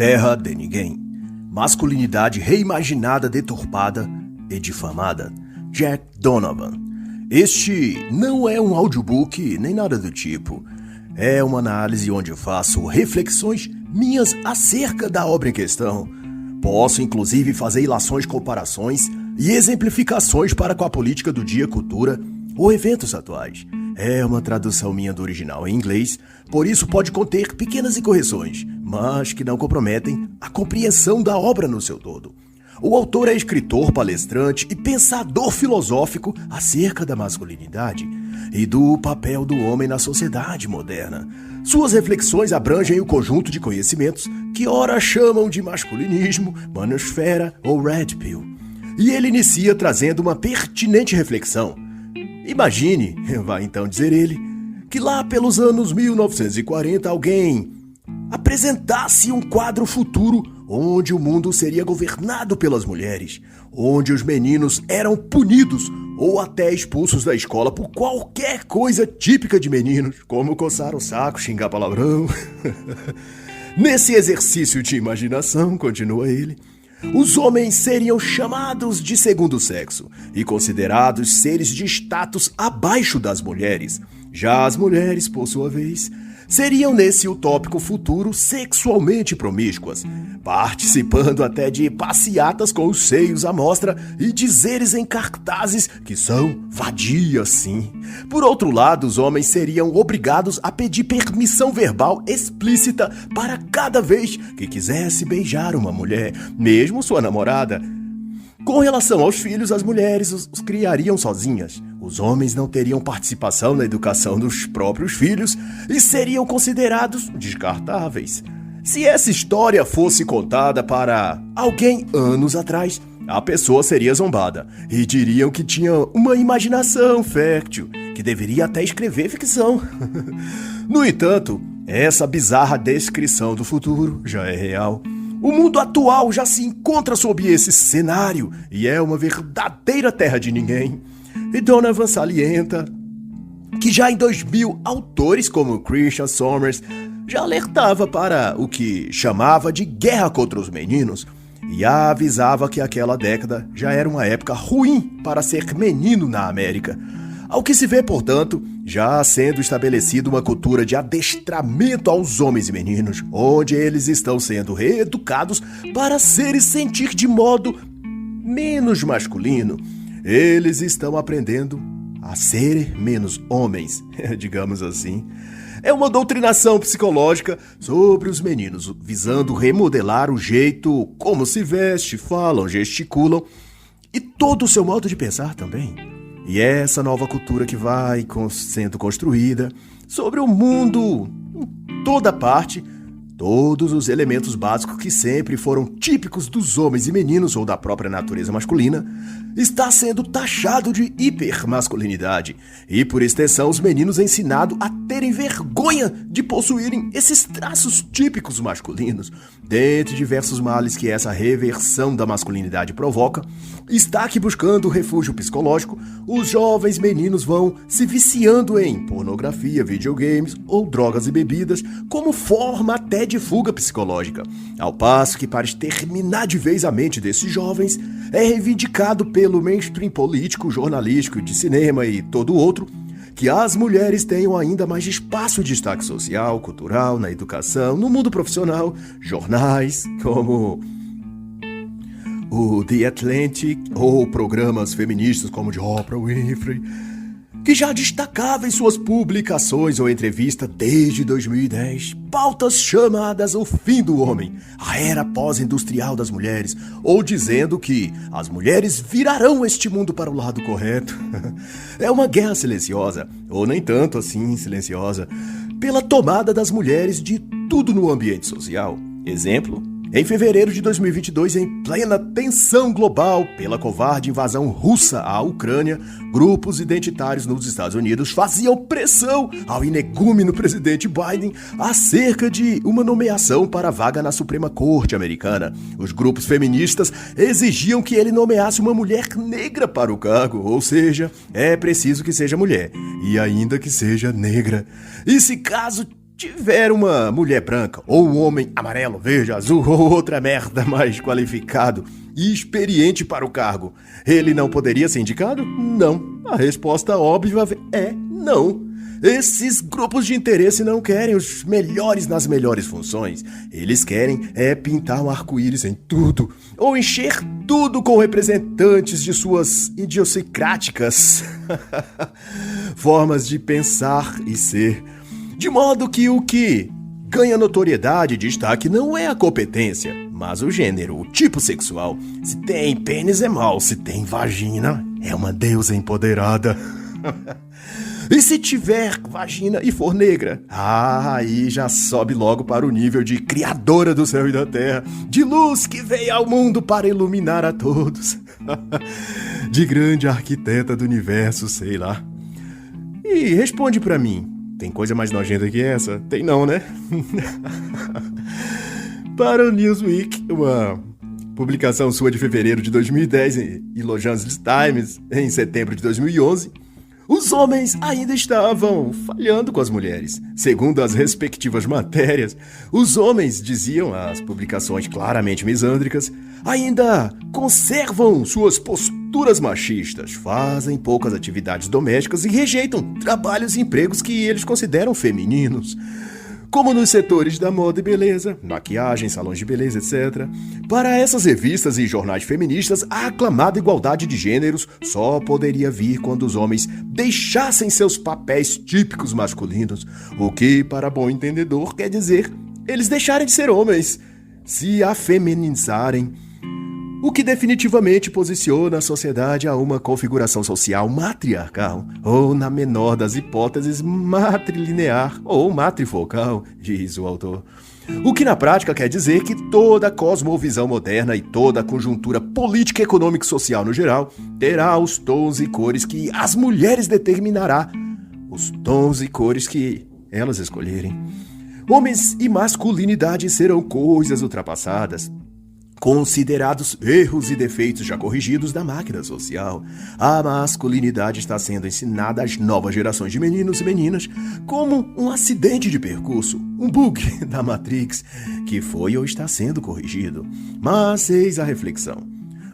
Terra de Ninguém. Masculinidade reimaginada, deturpada e difamada. Jack Donovan. Este não é um audiobook nem nada do tipo. É uma análise onde faço reflexões minhas acerca da obra em questão. Posso inclusive fazer ilações, comparações e exemplificações para com a política do dia, cultura ou eventos atuais. É uma tradução minha do original em inglês, por isso pode conter pequenas incorreções, mas que não comprometem a compreensão da obra no seu todo. O autor é escritor, palestrante e pensador filosófico acerca da masculinidade e do papel do homem na sociedade moderna. Suas reflexões abrangem o conjunto de conhecimentos que ora chamam de masculinismo, manosfera ou red pill. E ele inicia trazendo uma pertinente reflexão. Imagine, vai então dizer ele, que lá pelos anos 1940 alguém apresentasse um quadro futuro onde o mundo seria governado pelas mulheres, onde os meninos eram punidos ou até expulsos da escola por qualquer coisa típica de meninos, como coçar o saco, xingar palavrão. Nesse exercício de imaginação, continua ele, os homens seriam chamados de segundo sexo e considerados seres de status abaixo das mulheres. Já as mulheres, por sua vez, seriam nesse utópico futuro sexualmente promíscuas, participando até de passeatas com os seios à mostra e dizeres em cartazes que são vadias sim. Por outro lado, os homens seriam obrigados a pedir permissão verbal explícita para cada vez que quisesse beijar uma mulher, mesmo sua namorada. Com relação aos filhos, as mulheres os criariam sozinhas. Os homens não teriam participação na educação dos próprios filhos e seriam considerados descartáveis. Se essa história fosse contada para alguém anos atrás, a pessoa seria zombada e diriam que tinha uma imaginação fértil, que deveria até escrever ficção. No entanto, essa bizarra descrição do futuro já é real. O mundo atual já se encontra sob esse cenário e é uma verdadeira terra de ninguém. E Donovan salienta que já em 2000, autores como Christian Sommers já alertava para o que chamava de guerra contra os meninos e avisava que aquela década já era uma época ruim para ser menino na América. Ao que se vê, portanto, já sendo estabelecida uma cultura de adestramento aos homens e meninos, onde eles estão sendo reeducados para ser e sentir de modo menos masculino. Eles estão aprendendo a ser menos homens, digamos assim. É uma doutrinação psicológica sobre os meninos, visando remodelar o jeito como se veste, falam, gesticulam e todo o seu modo de pensar também. E é essa nova cultura que vai sendo construída sobre o mundo em toda parte, todos os elementos básicos que sempre foram típicos dos homens e meninos ou da própria natureza masculina, está sendo taxado de hipermasculinidade e, por extensão, os meninos ensinados a terem vergonha de possuírem esses traços típicos masculinos. Dentre diversos males que essa reversão da masculinidade provoca, está que buscando refúgio psicológico, os jovens meninos vão se viciando em pornografia, videogames ou drogas e bebidas como forma até de fuga psicológica, ao passo que para exterminar de vez a mente desses jovens é reivindicado pelo mainstream político, jornalístico, de cinema e todo outro que as mulheres tenham ainda mais espaço e destaque social, cultural, na educação, no mundo profissional, jornais como o The Atlantic ou programas feministas como o de Oprah Winfrey, que já destacava em suas publicações ou entrevistas desde 2010 pautas chamadas o fim do homem, a era pós-industrial das mulheres, ou dizendo que as mulheres virarão este mundo para o lado correto. É uma guerra silenciosa, ou nem tanto assim silenciosa, pela tomada das mulheres de tudo no ambiente social. Exemplo, em fevereiro de 2022, em plena tensão global pela covarde invasão russa à Ucrânia, grupos identitários nos Estados Unidos faziam pressão ao inegúmeno presidente Biden acerca de uma nomeação para a vaga na Suprema Corte americana. Os grupos feministas exigiam que ele nomeasse uma mulher negra para o cargo, ou seja, é preciso que seja mulher, e ainda que seja negra. E se caso tiver uma mulher branca, ou um homem amarelo, verde, azul, ou outra merda mais qualificado e experiente para o cargo, ele não poderia ser indicado? Não. A resposta óbvia é não. Esses grupos de interesse não querem os melhores nas melhores funções. Eles querem pintar um arco-íris em tudo, ou encher tudo com representantes de suas idiosincráticas formas de pensar e ser. De modo que o que ganha notoriedade e destaque não é a competência, mas o gênero, o tipo sexual. Se tem pênis é mal, se tem vagina é uma deusa empoderada. E se tiver vagina e for negra, aí já sobe logo para o nível de criadora do céu e da terra, de luz que veio ao mundo para iluminar a todos, de grande arquiteta do universo, sei lá. E responde pra mim, tem coisa mais nojenta que essa? Tem não, né? Para o Newsweek, uma publicação sua de fevereiro de 2010 e Los Angeles Times em setembro de 2011, os homens ainda estavam falhando com as mulheres. Segundo as respectivas matérias, os homens, diziam as publicações claramente misândricas, ainda conservam suas posturas machistas, fazem poucas atividades domésticas e rejeitam trabalhos e empregos que eles consideram femininos, como nos setores da moda e beleza, maquiagem, salões de beleza, etc. Para essas revistas e jornais feministas, a aclamada igualdade de gêneros só poderia vir quando os homens deixassem seus papéis típicos masculinos, o que, para bom entendedor, quer dizer eles deixarem de ser homens, se afeminizarem, o que definitivamente posiciona a sociedade a uma configuração social matriarcal, ou, na menor das hipóteses, matrilinear ou matrifocal, diz o autor. O que na prática quer dizer que toda a cosmovisão moderna e toda a conjuntura política, econômica e social no geral terá os tons e cores que as mulheres determinará, os tons e cores que elas escolherem. Homens e masculinidade serão coisas ultrapassadas, considerados erros e defeitos já corrigidos da máquina social. A masculinidade está sendo ensinada às novas gerações de meninos e meninas como um acidente de percurso, um bug da Matrix, que foi ou está sendo corrigido. Mas eis a reflexão.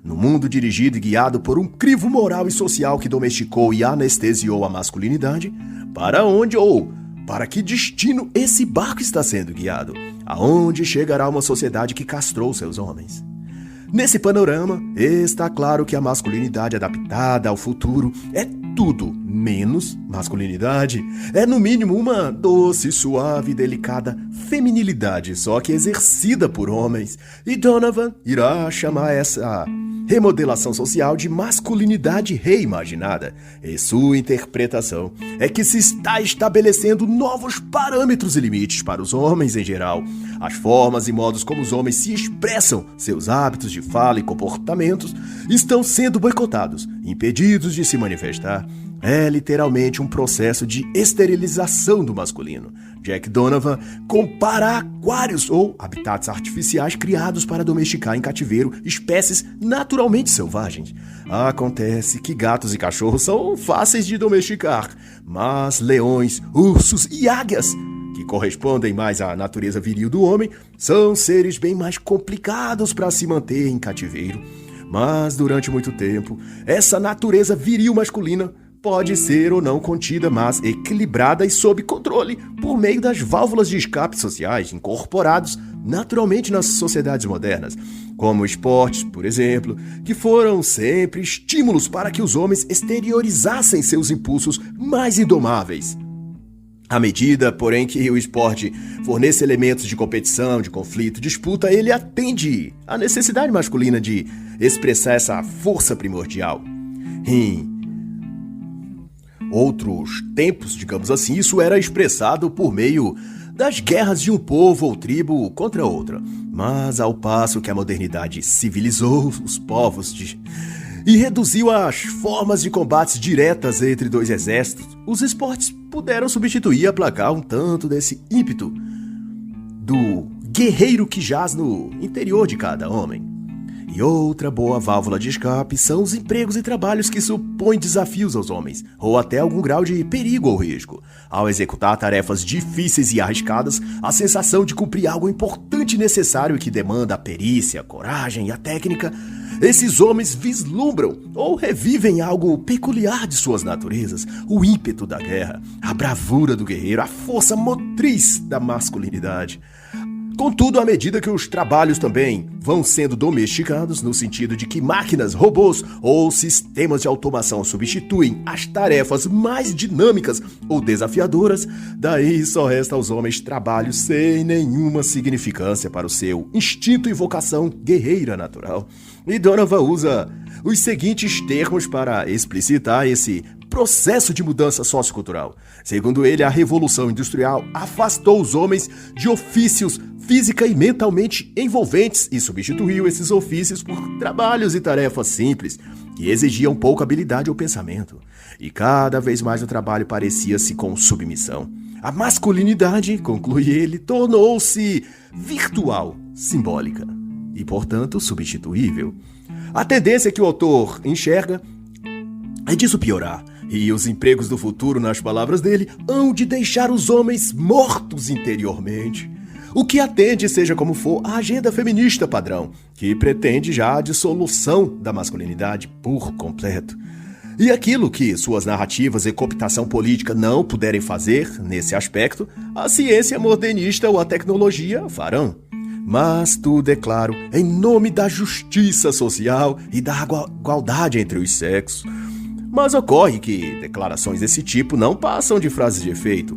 No mundo dirigido e guiado por um crivo moral e social que domesticou e anestesiou a masculinidade, para onde ou para que destino esse barco está sendo guiado? Aonde chegará uma sociedade que castrou seus homens? Nesse panorama, está claro que a masculinidade adaptada ao futuro é tudo menos masculinidade. É, no mínimo, uma doce, suave e delicada feminilidade, só que exercida por homens. E Donovan irá chamar essa remodelação social de masculinidade reimaginada. E sua interpretação é que se está estabelecendo novos parâmetros e limites para os homens em geral. As formas e modos como os homens se expressam, seus hábitos de fala e comportamentos estão sendo boicotados, impedidos de se manifestar. É literalmente um processo de esterilização do masculino. Jack Donovan compara aquários ou habitats artificiais criados para domesticar em cativeiro espécies naturalmente selvagens. Acontece que gatos e cachorros são fáceis de domesticar, mas leões, ursos e águias, que correspondem mais à natureza viril do homem, são seres bem mais complicados para se manter em cativeiro. Mas durante muito tempo, essa natureza viril masculina pode ser ou não contida, mas equilibrada e sob controle por meio das válvulas de escape sociais incorporados naturalmente nas sociedades modernas, como esportes, por exemplo, que foram sempre estímulos para que os homens exteriorizassem seus impulsos mais indomáveis. À medida, porém, que o esporte fornece elementos de competição, de conflito, disputa, ele atende à necessidade masculina de expressar essa força primordial. Em outros tempos, digamos assim, isso era expressado por meio das guerras de um povo ou tribo contra outra. Mas ao passo que a modernidade civilizou os povos e reduziu as formas de combates diretas entre dois exércitos, os esportes puderam substituir e aplacar um tanto desse ímpeto do guerreiro que jaz no interior de cada homem. E outra boa válvula de escape são os empregos e trabalhos que supõem desafios aos homens, ou até algum grau de perigo ou risco. Ao executar tarefas difíceis e arriscadas, a sensação de cumprir algo importante e necessário e que demanda a perícia, a coragem e a técnica, esses homens vislumbram ou revivem algo peculiar de suas naturezas, o ímpeto da guerra, a bravura do guerreiro, a força motriz da masculinidade. Contudo, à medida que os trabalhos também vão sendo domesticados, no sentido de que máquinas, robôs ou sistemas de automação substituem as tarefas mais dinâmicas ou desafiadoras, daí só resta aos homens trabalho sem nenhuma significância para o seu instinto e vocação guerreira natural. E Donovan usa os seguintes termos para explicitar esse processo de mudança sociocultural. Segundo ele, a Revolução Industrial afastou os homens de ofícios física e mentalmente envolventes e substituiu esses ofícios por trabalhos e tarefas simples, que exigiam pouca habilidade ou pensamento. E cada vez mais o trabalho parecia-se com submissão. A masculinidade, conclui ele, tornou-se virtual, simbólica e, portanto, substituível. A tendência que o autor enxerga é disso piorar, e os empregos do futuro, nas palavras dele, hão de deixar os homens mortos interiormente. O que atende, seja como for, à agenda feminista padrão, que pretende já a dissolução da masculinidade por completo. E aquilo que suas narrativas e cooptação política não puderem fazer, nesse aspecto, a ciência modernista ou a tecnologia farão. Mas tudo, é claro, em nome da justiça social e da igualdade entre os sexos. Mas ocorre que declarações desse tipo não passam de frases de efeito,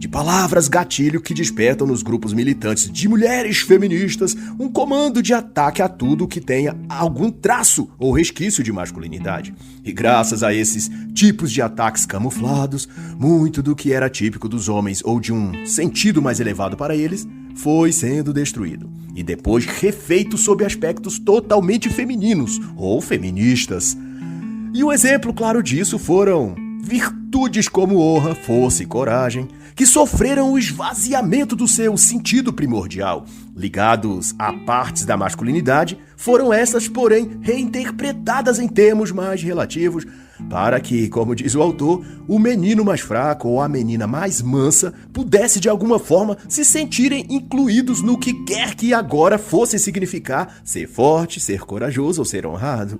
de palavras gatilho que despertam nos grupos militantes de mulheres feministas um comando de ataque a tudo que tenha algum traço ou resquício de masculinidade. E graças a esses tipos de ataques camuflados, muito do que era típico dos homens ou de um sentido mais elevado para eles foi sendo destruído e depois refeito sob aspectos totalmente femininos ou feministas. E um exemplo claro disso foram virtudes como honra, força e coragem, que sofreram o esvaziamento do seu sentido primordial. Ligados a partes da masculinidade, foram essas, porém, reinterpretadas em termos mais relativos, para que, como diz o autor, o menino mais fraco ou a menina mais mansa pudesse de alguma forma se sentirem incluídos no que quer que agora fosse significar ser forte, ser corajoso ou ser honrado.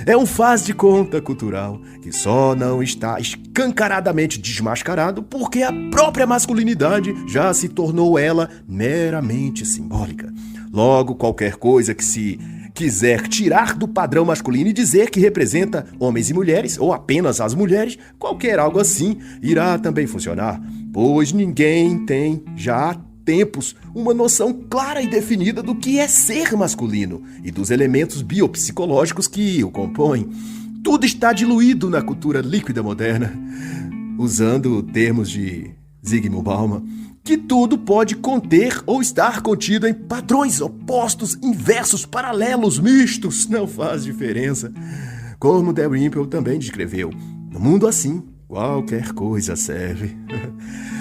É um faz de conta cultural que só não está escancaradamente desmascarado porque a própria masculinidade já se tornou ela meramente simbólica. Logo, qualquer coisa que se quiser tirar do padrão masculino e dizer que representa homens e mulheres, ou apenas as mulheres, qualquer algo assim irá também funcionar, pois ninguém tem já há tempos uma noção clara e definida do que é ser masculino e dos elementos biopsicológicos que o compõem. Tudo está diluído na cultura líquida moderna, usando termos de Zygmunt Bauman, que tudo pode conter ou estar contido em padrões opostos, inversos, paralelos, mistos, não faz diferença. Como Dalrymple também descreveu, no mundo assim, qualquer coisa serve.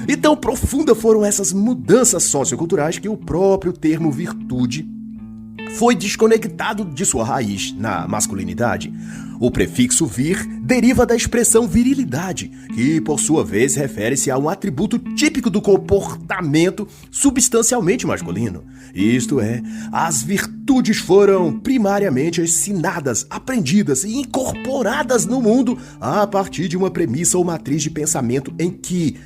E tão profundas foram essas mudanças socioculturais que o próprio termo virtude foi desconectado de sua raiz na masculinidade. O prefixo vir deriva da expressão virilidade, que por sua vez refere-se a um atributo típico do comportamento substancialmente masculino. Isto é, as virtudes foram primariamente ensinadas, aprendidas e incorporadas no mundo a partir de uma premissa ou matriz de pensamento em que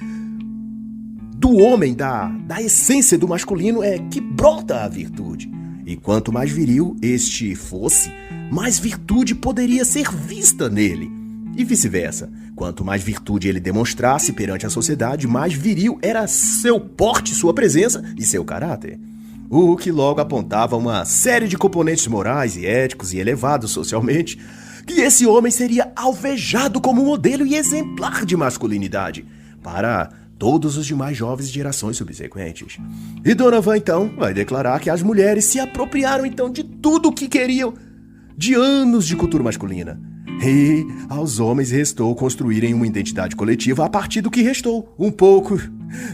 do homem, da essência do masculino é que brota a virtude. E quanto mais viril este fosse, mais virtude poderia ser vista nele. E vice-versa. Quanto mais virtude ele demonstrasse perante a sociedade, mais viril era seu porte, sua presença e seu caráter. O que logo apontava uma série de componentes morais e éticos e elevados socialmente, que esse homem seria alvejado como modelo e exemplar de masculinidade para todos os demais jovens de gerações subsequentes. E Donovan, então, vai declarar que as mulheres se apropriaram, então, de tudo o que queriam, de anos de cultura masculina. E aos homens restou construírem uma identidade coletiva a partir do que restou, um pouco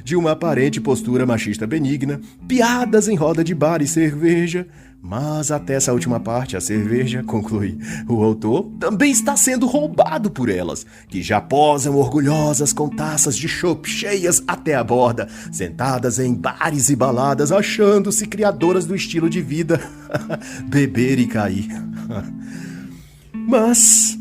de uma aparente postura machista benigna, piadas em roda de bar e cerveja. Mas até essa última parte, a cerveja, conclui o autor, também está sendo roubado por elas, que já posam orgulhosas com taças de chopp cheias até a borda, sentadas em bares e baladas, achando-se criadoras do estilo de vida beber e cair. Mas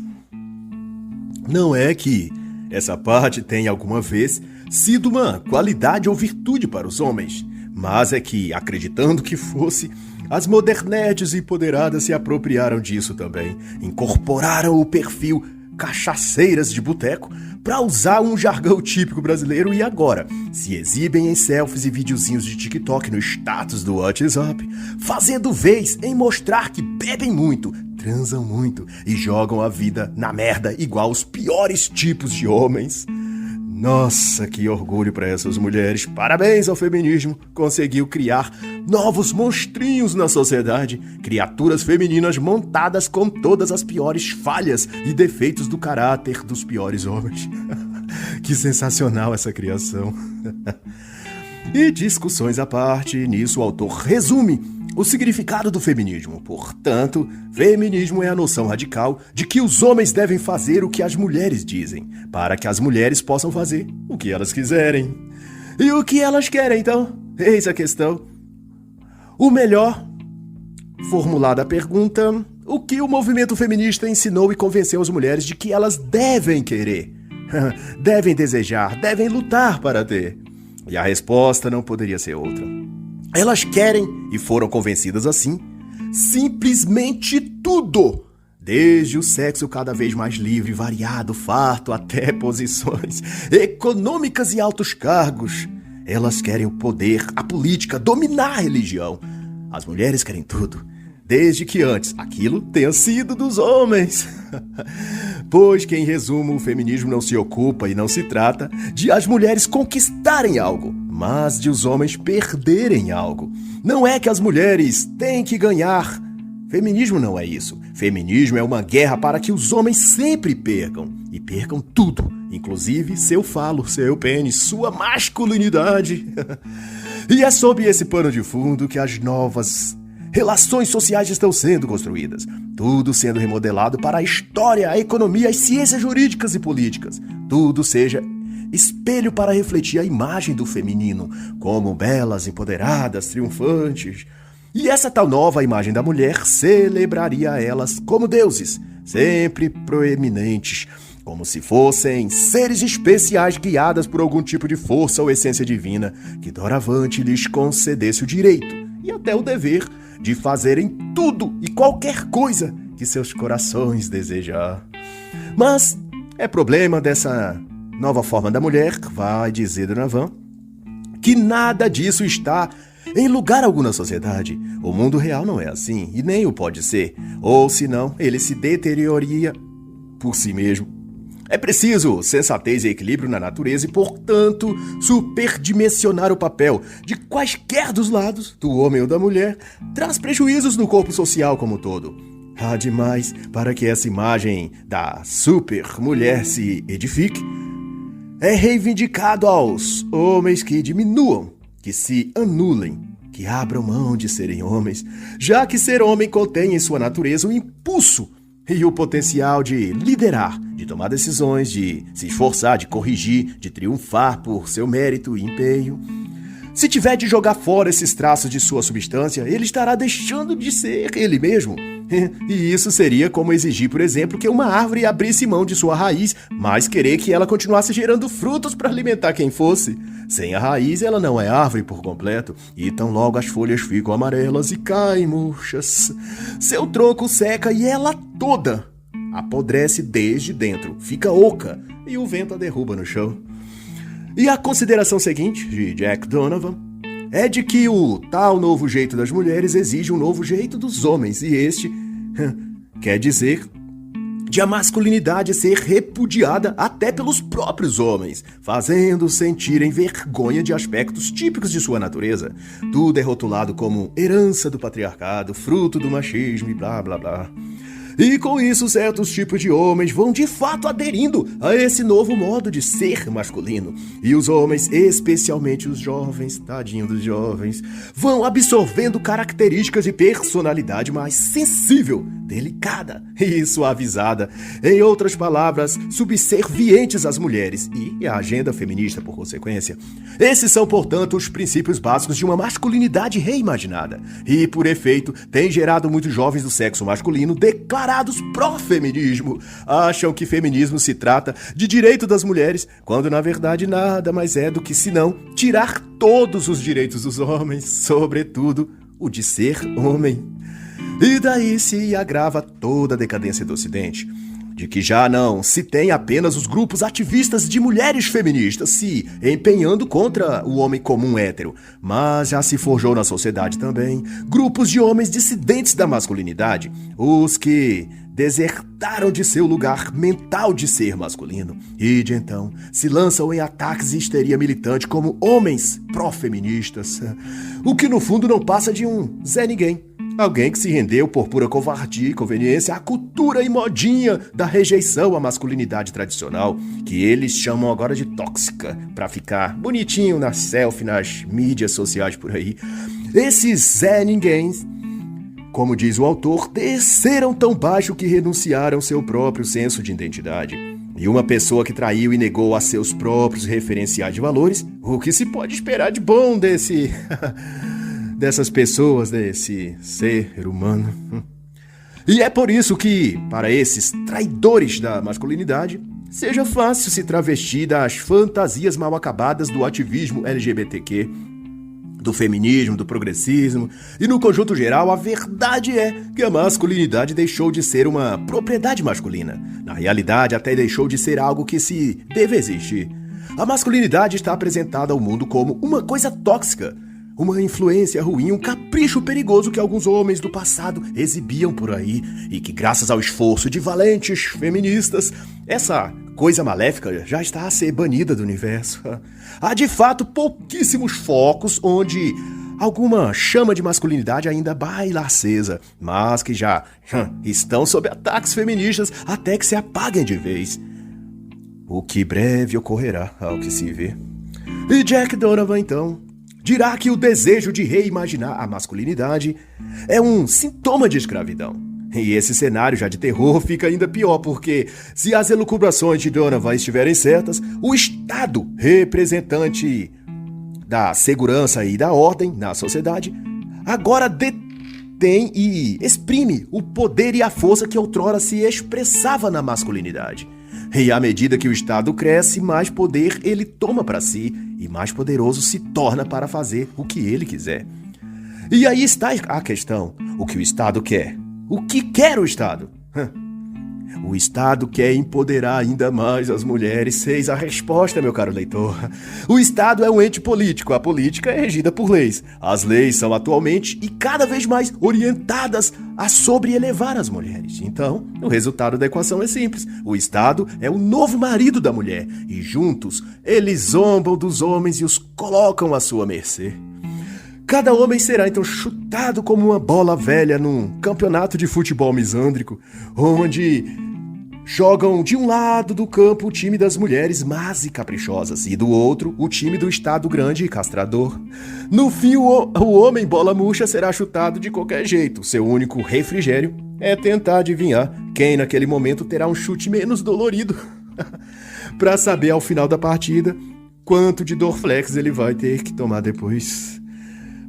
não é que essa parte tenha alguma vez sido uma qualidade ou virtude para os homens, mas é que, acreditando que fosse, as modernetes empoderadas se apropriaram disso também, incorporaram o perfil cachaceiras de boteco para usar um jargão típico brasileiro e agora se exibem em selfies e videozinhos de TikTok no status do WhatsApp, fazendo vez em mostrar que bebem muito, transam muito e jogam a vida na merda igual os piores tipos de homens. Nossa, que orgulho para essas mulheres. Parabéns ao feminismo. Conseguiu criar novos monstrinhos na sociedade. Criaturas femininas montadas com todas as piores falhas e defeitos do caráter dos piores homens. Que sensacional essa criação. E discussões à parte, nisso o autor resume o significado do feminismo. Portanto, feminismo é a noção radical de que os homens devem fazer o que as mulheres dizem, para que as mulheres possam fazer o que elas quiserem. E o que elas querem, então? Eis a questão. O melhor, formulada a pergunta, o que o movimento feminista ensinou e convenceu as mulheres de que elas devem querer, devem desejar, devem lutar para ter? E a resposta não poderia ser outra. Elas querem, e foram convencidas assim, simplesmente tudo. Desde o sexo cada vez mais livre, variado, farto, até posições econômicas e altos cargos. Elas querem o poder, a política, dominar a religião. As mulheres querem tudo, desde que antes aquilo tenha sido dos homens. Pois que, em resumo, o feminismo não se ocupa e não se trata de as mulheres conquistarem algo, mas de os homens perderem algo. Não é que as mulheres têm que ganhar. Feminismo não é isso. Feminismo é uma guerra para que os homens sempre percam. E percam tudo, inclusive seu falo, seu pênis, sua masculinidade. E é sob esse pano de fundo que as novas relações sociais estão sendo construídas. Tudo sendo remodelado para a história, a economia, as ciências jurídicas e políticas. Tudo seja espelho para refletir a imagem do feminino, como belas, empoderadas, triunfantes. E essa tal nova imagem da mulher celebraria elas como deuses, sempre proeminentes, como se fossem seres especiais guiadas por algum tipo de força ou essência divina que doravante lhes concedesse o direito e até o dever de fazerem tudo e qualquer coisa que seus corações desejar. Mas é problema dessa nova forma da mulher, vai dizer Dona Van, que nada disso está em lugar algum na sociedade. O mundo real não é assim, e nem o pode ser, ou senão ele se deterioraria por si mesmo. É preciso sensatez e equilíbrio na natureza e, portanto, superdimensionar o papel de quaisquer dos lados, do homem ou da mulher, traz prejuízos no corpo social como um todo. Há demais para que essa imagem da super-mulher se edifique. É reivindicado aos homens que diminuam, que se anulem, que abram mão de serem homens, já que ser homem contém em sua natureza o impulso e o potencial de liderar, de tomar decisões, de se esforçar, de corrigir, de triunfar por seu mérito e empenho. Se tiver de jogar fora esses traços de sua substância, ele estará deixando de ser ele mesmo. E isso seria como exigir, por exemplo, que uma árvore abrisse mão de sua raiz, mas querer que ela continuasse gerando frutos para alimentar quem fosse. Sem a raiz, ela não é árvore por completo, e tão logo as folhas ficam amarelas e caem murchas. Seu tronco seca e ela toda apodrece desde dentro, fica oca, e o vento a derruba no chão. E a consideração seguinte, de Jack Donovan, é de que o tal novo jeito das mulheres exige um novo jeito dos homens, e este quer dizer de a masculinidade ser repudiada até pelos próprios homens, fazendo sentirem vergonha de aspectos típicos de sua natureza. Tudo é rotulado como herança do patriarcado, fruto do machismo e blá blá blá. E com isso, certos tipos de homens vão de fato aderindo a esse novo modo de ser masculino. E os homens, especialmente os jovens, tadinho dos jovens, vão absorvendo características de personalidade mais sensível, delicada e suavizada. Em outras palavras, subservientes às mulheres e à agenda feminista, por consequência. Esses são, portanto, os princípios básicos de uma masculinidade reimaginada. E, por efeito, tem gerado muitos jovens do sexo masculino declarados pró-feminismo. Acham que feminismo se trata de direito das mulheres, quando na verdade nada mais é do que senão tirar todos os direitos dos homens, sobretudo o de ser homem. E daí se agrava toda a decadência do Ocidente, de que já não se tem apenas os grupos ativistas de mulheres feministas se empenhando contra o homem comum hétero, mas já se forjou na sociedade também grupos de homens dissidentes da masculinidade, os que desertaram de seu lugar mental de ser masculino e de então se lançam em ataques e histeria militante como homens pró-feministas, o que no fundo não passa de um Zé Ninguém. Alguém que se rendeu por pura covardia e conveniência à cultura e modinha da rejeição à masculinidade tradicional, que eles chamam agora de tóxica, pra ficar bonitinho na selfie, nas mídias sociais por aí. Esses Zé Ninguéms, como diz o autor, desceram tão baixo que renunciaram seu próprio senso de identidade. E uma pessoa que traiu e negou a seus próprios referenciais de valores, o que se pode esperar de bom dessas pessoas, desse ser humano. E é por isso que, para esses traidores da masculinidade, seja fácil se travestir das fantasias mal acabadas do ativismo LGBTQ, do feminismo, do progressismo, e no conjunto geral, a verdade é que a masculinidade deixou de ser uma propriedade masculina. Na realidade, até deixou de ser algo que se deve existir. A masculinidade está apresentada ao mundo como uma coisa tóxica, uma influência ruim, um capricho perigoso que alguns homens do passado exibiam por aí e que, graças ao esforço de valentes feministas, essa coisa maléfica já está a ser banida do universo. Há, de fato, pouquíssimos focos onde alguma chama de masculinidade ainda baila acesa, mas que já estão sob ataques feministas até que se apaguem de vez. O que breve ocorrerá, ao que se vê. E Jack Donovan, então, dirá que o desejo de reimaginar a masculinidade é um sintoma de escravidão. E esse cenário já de terror fica ainda pior, porque se as elucubrações de Donovan estiverem certas, o Estado, representante da segurança e da ordem na sociedade, agora detém e exprime o poder e a força que outrora se expressava na masculinidade. E à medida que o Estado cresce, mais poder ele toma para si e mais poderoso se torna para fazer o que ele quiser. E aí está a questão: o que o Estado quer? O que quer o Estado? O Estado quer empoderar ainda mais as mulheres. Eis a resposta, meu caro leitor. O Estado é um ente político. A política é regida por leis. As leis são atualmente e cada vez mais orientadas a sobreelevar as mulheres. Então, o resultado da equação é simples. O Estado é o novo marido da mulher. E juntos, eles zombam dos homens e os colocam à sua mercê. Cada homem será então chutado como uma bola velha num campeonato de futebol misândrico, onde jogam de um lado do campo o time das mulheres más e caprichosas e do outro o time do Estado grande e castrador. No fim, o homem bola murcha será chutado de qualquer jeito. Seu único refrigério é tentar adivinhar quem naquele momento terá um chute menos dolorido para saber ao final da partida quanto de Dorflex ele vai ter que tomar depois.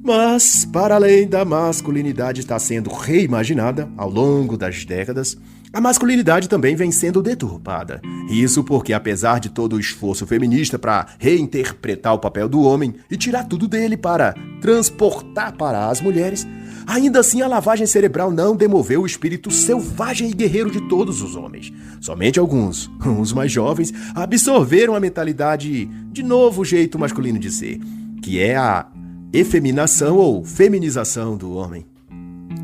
Mas, para além da masculinidade estar sendo reimaginada ao longo das décadas, a masculinidade também vem sendo deturpada. Isso porque, apesar de todo o esforço feminista para reinterpretar o papel do homem e tirar tudo dele para transportar para as mulheres, ainda assim a lavagem cerebral não demoveu o espírito selvagem e guerreiro de todos os homens. Somente alguns, os mais jovens, absorveram a mentalidade de novo jeito masculino de ser, que é a efeminação ou feminização do homem.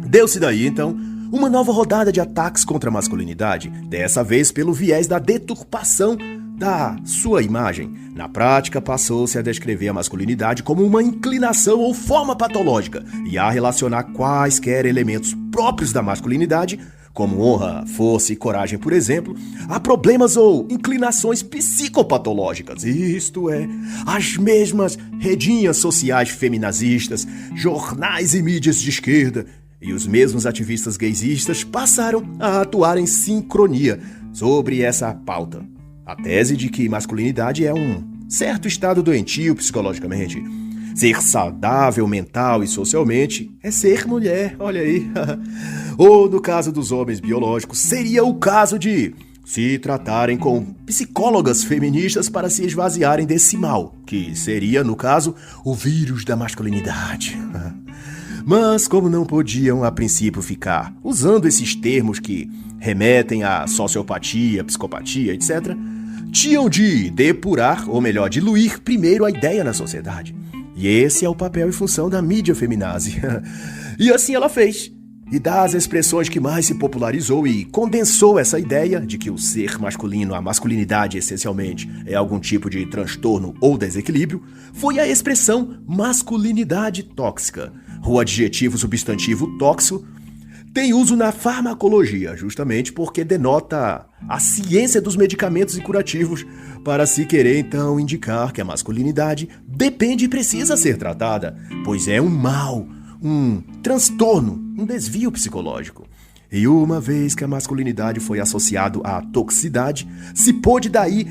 Deu-se daí, então, uma nova rodada de ataques contra a masculinidade, dessa vez pelo viés da deturpação da sua imagem. Na prática, passou-se a descrever a masculinidade como uma inclinação ou forma patológica e a relacionar quaisquer elementos próprios da masculinidade, como honra, força e coragem, por exemplo, a problemas ou inclinações psicopatológicas, isto é, as mesmas redinhas sociais feminazistas, jornais e mídias de esquerda e os mesmos ativistas gaysistas passaram a atuar em sincronia sobre essa pauta. A tese de que masculinidade é um certo estado doentio psicologicamente. Ser saudável mental e socialmente é ser mulher, olha aí. Ou, no caso dos homens biológicos, seria o caso de se tratarem com psicólogas feministas para se esvaziarem desse mal, que seria, no caso, o vírus da masculinidade. Mas, como não podiam, a princípio, ficar usando esses termos que remetem à sociopatia, psicopatia, etc., tinham de depurar, ou melhor, diluir primeiro a ideia na sociedade. E esse é o papel e função da mídia feminazi. E assim ela fez. E das expressões que mais se popularizou e condensou essa ideia de que o ser masculino, a masculinidade essencialmente, é algum tipo de transtorno ou desequilíbrio, foi a expressão masculinidade tóxica. O adjetivo substantivo tóxico tem uso na farmacologia, justamente porque denota a ciência dos medicamentos e curativos, para se querer então indicar que a masculinidade depende e precisa ser tratada, pois é um mal, um transtorno, um desvio psicológico. E uma vez que a masculinidade foi associado à toxicidade, se pôde daí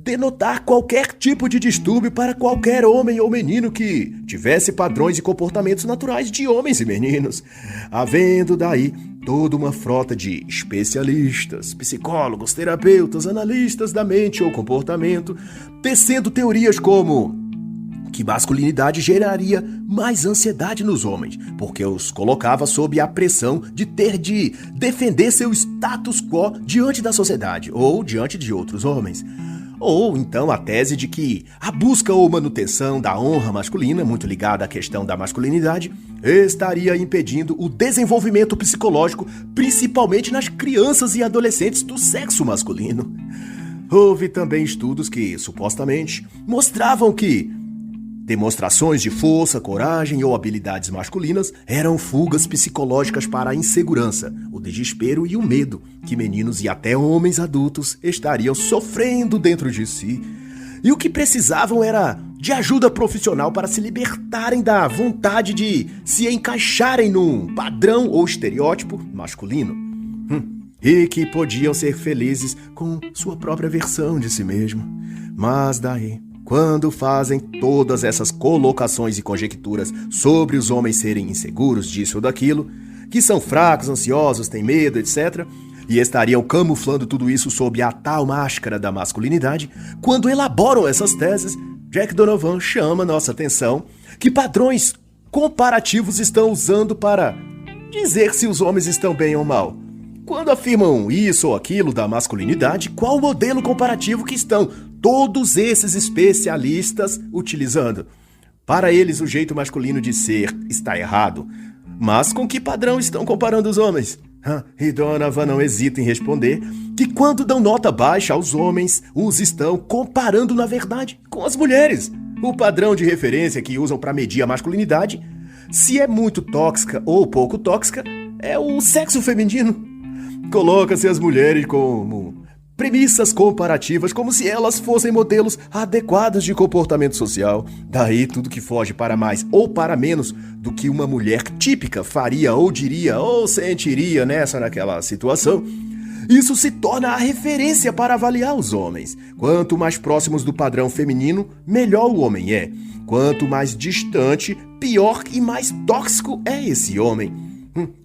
denotar qualquer tipo de distúrbio para qualquer homem ou menino que tivesse padrões e comportamentos naturais de homens e meninos, havendo daí toda uma frota de especialistas, psicólogos, terapeutas, analistas da mente ou comportamento, tecendo teorias como que masculinidade geraria mais ansiedade nos homens, porque os colocava sob a pressão de ter de defender seu status quo diante da sociedade ou diante de outros homens. Ou então a tese de que a busca ou manutenção da honra masculina, muito ligada à questão da masculinidade, estaria impedindo o desenvolvimento psicológico, principalmente nas crianças e adolescentes do sexo masculino. Houve também estudos que, supostamente, mostravam que demonstrações de força, coragem ou habilidades masculinas eram fugas psicológicas para a insegurança, o desespero e o medo que meninos e até homens adultos estariam sofrendo dentro de si. E o que precisavam era de ajuda profissional para se libertarem da vontade de se encaixarem num padrão ou estereótipo masculino. E que podiam ser felizes com sua própria versão de si mesmo. Mas daí, quando fazem todas essas colocações e conjecturas sobre os homens serem inseguros disso ou daquilo, que são fracos, ansiosos, têm medo, etc., e estariam camuflando tudo isso sob a tal máscara da masculinidade, quando elaboram essas teses, Jack Donovan chama nossa atenção que padrões comparativos estão usando para dizer se os homens estão bem ou mal. Quando afirmam isso ou aquilo da masculinidade, qual o modelo comparativo que estão todos esses especialistas utilizando? Para eles, o jeito masculino de ser está errado. Mas com que padrão estão comparando os homens? E Donovan não hesita em responder que quando dão nota baixa aos homens, os estão comparando, na verdade, com as mulheres. O padrão de referência que usam para medir a masculinidade, se é muito tóxica ou pouco tóxica, é o sexo feminino. Coloca-se as mulheres como premissas comparativas, como se elas fossem modelos adequados de comportamento social. Daí tudo que foge para mais ou para menos do que uma mulher típica faria ou diria ou sentiria nessa naquela situação, isso se torna a referência para avaliar os homens. Quanto mais próximos do padrão feminino, melhor o homem é. Quanto mais distante, pior e mais tóxico é esse homem.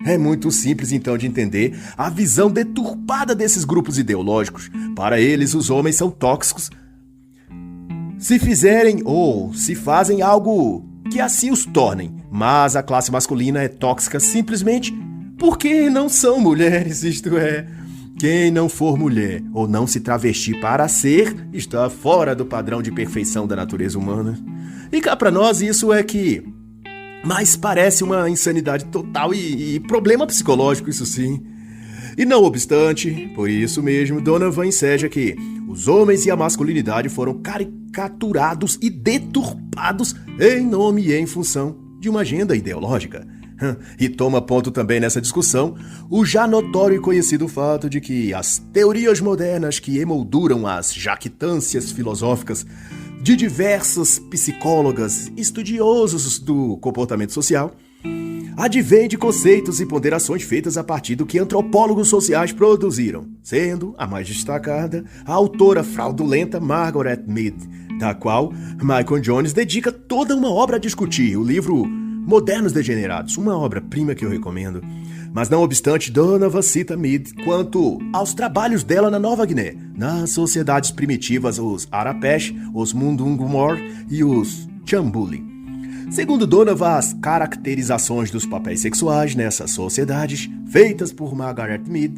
É muito simples então de entender a visão deturpada desses grupos ideológicos. Para eles, os homens são tóxicos se fizerem ou se fazem algo que assim os tornem, mas a classe masculina é tóxica simplesmente porque não são mulheres, isto é, quem não for mulher ou não se travestir para ser, está fora do padrão de perfeição da natureza humana. E cá pra nós isso é que mas parece uma insanidade total e problema psicológico, isso sim. E não obstante, por isso mesmo, Donovan enseja que os homens e a masculinidade foram caricaturados e deturpados em nome e em função de uma agenda ideológica. E toma ponto também nessa discussão o já notório e conhecido fato de que as teorias modernas que emolduram as jactâncias filosóficas de diversas psicólogas estudiosos do comportamento social advém de conceitos e ponderações feitas a partir do que antropólogos sociais produziram, sendo a mais destacada a autora fraudulenta Margaret Mead, da qual Michael Jones dedica toda uma obra a discutir, o livro Modernos Degenerados, uma obra-prima que eu recomendo. Mas não obstante, Donovan cita Mead quanto aos trabalhos dela na Nova Guiné, nas sociedades primitivas, os Arapesh, os Mundungumor e os Chambuli. Segundo Donovan, as caracterizações dos papéis sexuais nessas sociedades, feitas por Margaret Mead,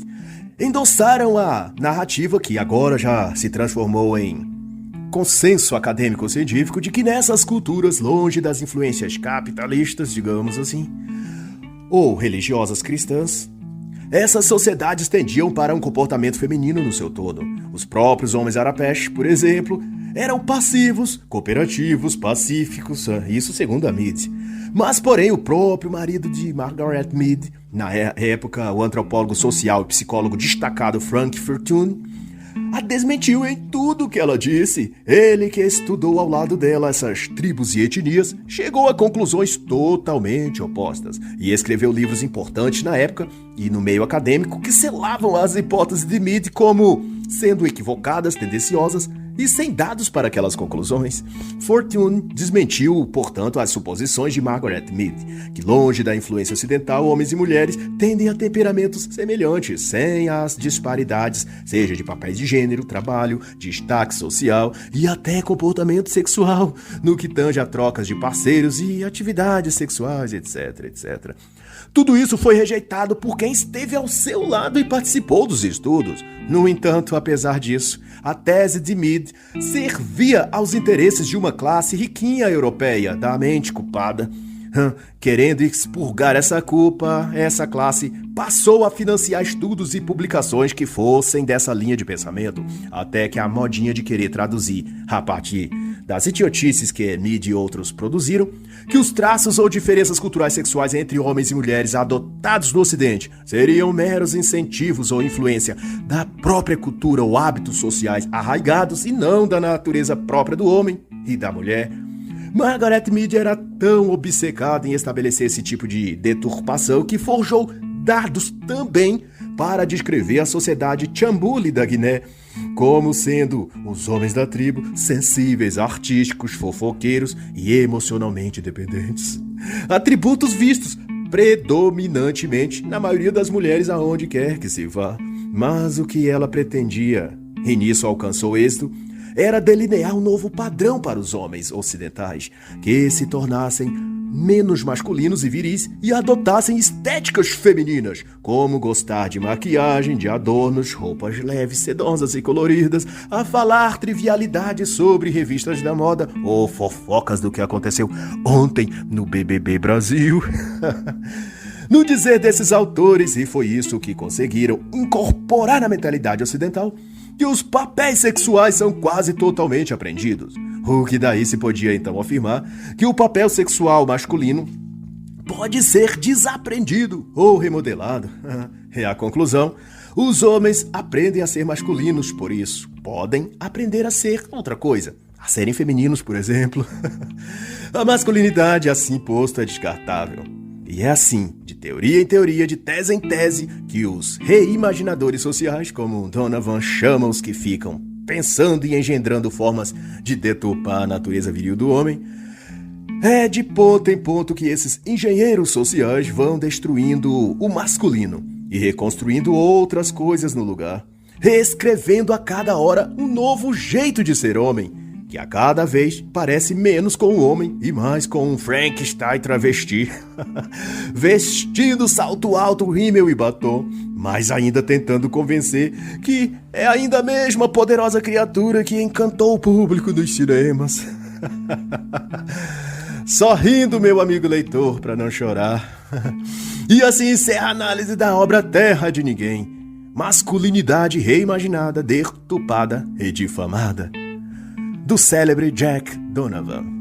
endossaram a narrativa que agora já se transformou em consenso acadêmico-científico de que nessas culturas, longe das influências capitalistas, digamos assim, ou religiosas cristãs, essas sociedades tendiam para um comportamento feminino no seu todo. Os próprios homens arapesh, por exemplo, eram passivos, cooperativos, pacíficos, isso segundo a Mead. Mas, porém, o próprio marido de Margaret Mead, na época o antropólogo social e psicólogo destacado Frank Fortune, a desmentiu em tudo o que ela disse. Ele, que estudou ao lado dela essas tribos e etnias, chegou a conclusões totalmente opostas e escreveu livros importantes na época e no meio acadêmico que selavam as hipóteses de Mead como sendo equivocadas, tendenciosas e sem dados para aquelas conclusões. Fortune desmentiu, portanto, as suposições de Margaret Mead, que longe da influência ocidental, homens e mulheres tendem a temperamentos semelhantes, sem as disparidades, seja de papéis de gênero, trabalho, destaque social e até comportamento sexual, no que tange a trocas de parceiros e atividades sexuais, etc, etc. Tudo isso foi rejeitado por quem esteve ao seu lado e participou dos estudos. No entanto, apesar disso, a tese de Mead servia aos interesses de uma classe riquinha europeia, da mente culpada. Querendo expurgar essa culpa, essa classe passou a financiar estudos e publicações que fossem dessa linha de pensamento, até que a modinha de querer traduzir, a partir das idiotices que Mead e outros produziram, que os traços ou diferenças culturais sexuais entre homens e mulheres adotados no Ocidente seriam meros incentivos ou influência da própria cultura ou hábitos sociais arraigados e não da natureza própria do homem e da mulher. Margaret Mead era tão obcecada em estabelecer esse tipo de deturpação que forjou dados também para descrever a sociedade Chambuli da Guiné como sendo os homens da tribo sensíveis, artísticos, fofoqueiros e emocionalmente dependentes. Atributos vistos predominantemente na maioria das mulheres aonde quer que se vá. Mas o que ela pretendia, e nisso alcançou êxito, era delinear um novo padrão para os homens ocidentais, que se tornassem menos masculinos e viris e adotassem estéticas femininas, como gostar de maquiagem, de adornos, roupas leves, sedosas e coloridas, a falar trivialidades sobre revistas da moda ou fofocas do que aconteceu ontem no BBB Brasil. No dizer desses autores, e foi isso que conseguiram incorporar na mentalidade ocidental, que os papéis sexuais são quase totalmente aprendidos. O que daí se podia então afirmar que o papel sexual masculino pode ser desaprendido ou remodelado. É a conclusão. Os homens aprendem a ser masculinos, por isso podem aprender a ser outra coisa, a serem femininos, por exemplo. A masculinidade assim posta é descartável. E é assim, de teoria em teoria, de tese em tese, que os reimaginadores sociais, como Donovan chama os que ficam pensando e engendrando formas de deturpar a natureza viril do homem, é de ponto em ponto que esses engenheiros sociais vão destruindo o masculino e reconstruindo outras coisas no lugar, reescrevendo a cada hora um novo jeito de ser homem, que a cada vez parece menos com um homem e mais com um Frankenstein travesti, vestindo salto alto, rímel e batom, mas ainda tentando convencer que é ainda a mesma poderosa criatura que encantou o público dos cinemas. Só rindo, meu amigo leitor, para não chorar. E assim encerra a análise da obra Terra de Ninguém, masculinidade reimaginada, deturpada e difamada, do célebre Jack Donovan.